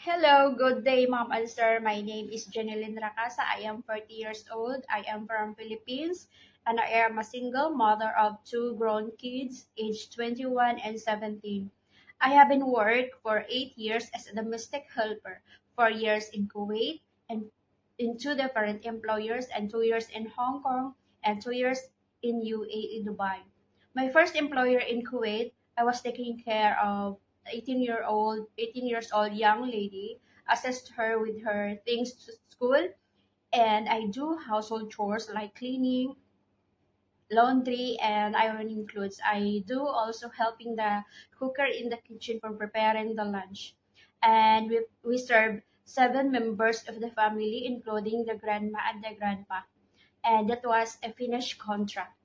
Hello, good day, ma'am and sir. My name is Jeneline Racasa. I am 40 years old. I am from Philippines, and I am a single mother of two grown kids, aged 21 and 17. I have been worked for 8 years as a domestic helper, 4 years in Kuwait, and in two different employers, and 2 years in Hong Kong, and 2 years in UAE, Dubai. My first employer in Kuwait, I was taking care of 18 years old young lady, assist her with her things to school, and I do household chores like cleaning, laundry, and ironing clothes. I do also helping the cooker in the kitchen for preparing the lunch. And we serve 7 members of the family, including the grandma and the grandpa. And that was a finished contract.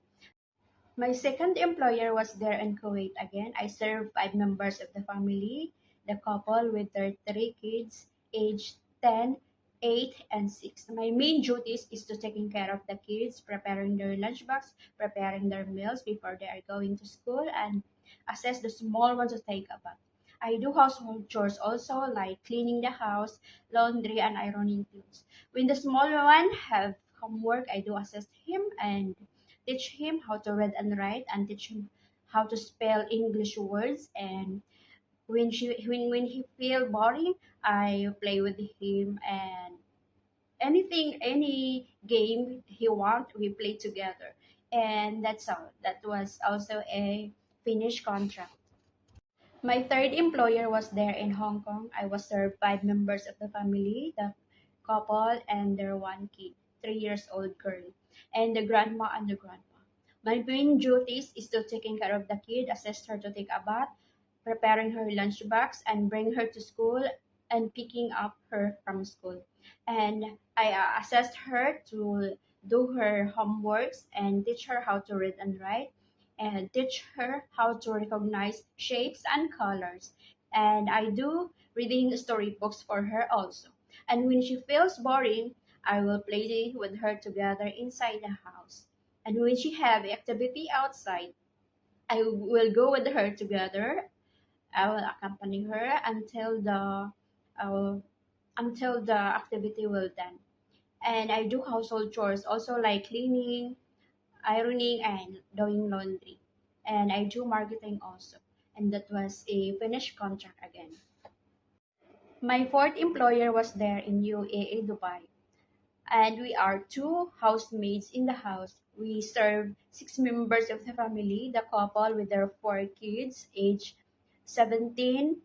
My second employer was there in Kuwait again. I served 5 members of the family, the couple with their 3 kids, aged 10, 8, and 6. My main duties is to taking care of the kids, preparing their lunchbox, preparing their meals before they are going to school, and assess the small ones to take a bath. I do household chores also, like cleaning the house, laundry, and ironing clothes. When the small one have homework, I do assist him and teach him how to read and write, and teach him how to spell English words. And when he feel boring, I play with him, and any game he want, we play together. And that's all. That was also a finished contract. My third employer was there in Hong Kong. I was served 5 members of the family, the couple and their 1 kid, 3 years old girl, and the grandma and the grandpa. My main duties is to taking care of the kid, assist her to take a bath, preparing her lunchbox, and bring her to school, and picking up her from school. And I assist her to do her homeworks and teach her how to read and write, and teach her how to recognize shapes and colors. And I do reading storybooks for her also. And when she feels boring, I will play with her together inside the house. And when she have activity outside, I will go with her together. I will accompany her uh, until the activity will done. And I do household chores also, like cleaning, ironing, and doing laundry. And I do marketing also. And that was a finished contract again. My fourth employer was there in UAE, Dubai. And we are two housemaids in the house. We serve 6 members of the family, the couple with their 4 kids, age 17,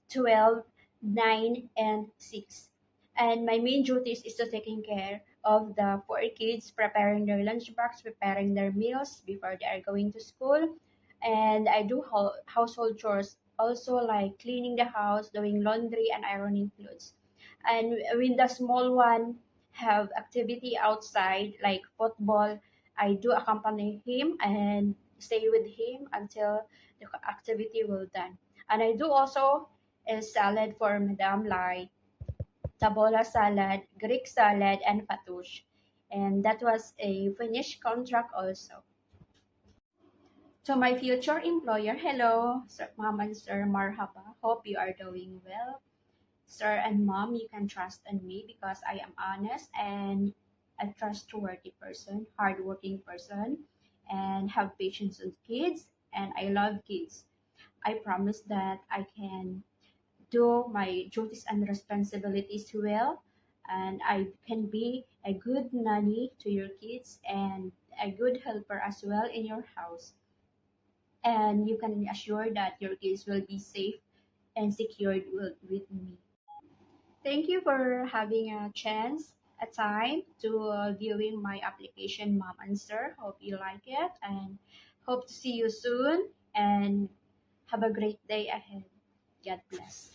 12, 9, and 6. And my main duties is to taking care of the 4 kids, preparing their lunchbox, preparing their meals before they are going to school. And I do household chores also, like cleaning the house, doing laundry, and ironing clothes. And when the small one have activity outside like football, I do accompany him and stay with him until the activity will done. And I do also a salad for Madam, like tabola salad, Greek salad, and fatouche. And that was a finished contract also. To my future employer, hello, Sir, Mom and Sir, marhaba. Hope you are doing well. Sir and mom, you can trust on me because I am honest and a trustworthy person, hardworking person, and have patience with kids, and I love kids. I promise that I can do my duties and responsibilities well, and I can be a good nanny to your kids and a good helper as well in your house. And you can assure that your kids will be safe and secured with me. Thank you for having a time to viewing my application, Mom and Sir. Hope you like it and hope to see you soon, and have a great day ahead. God bless.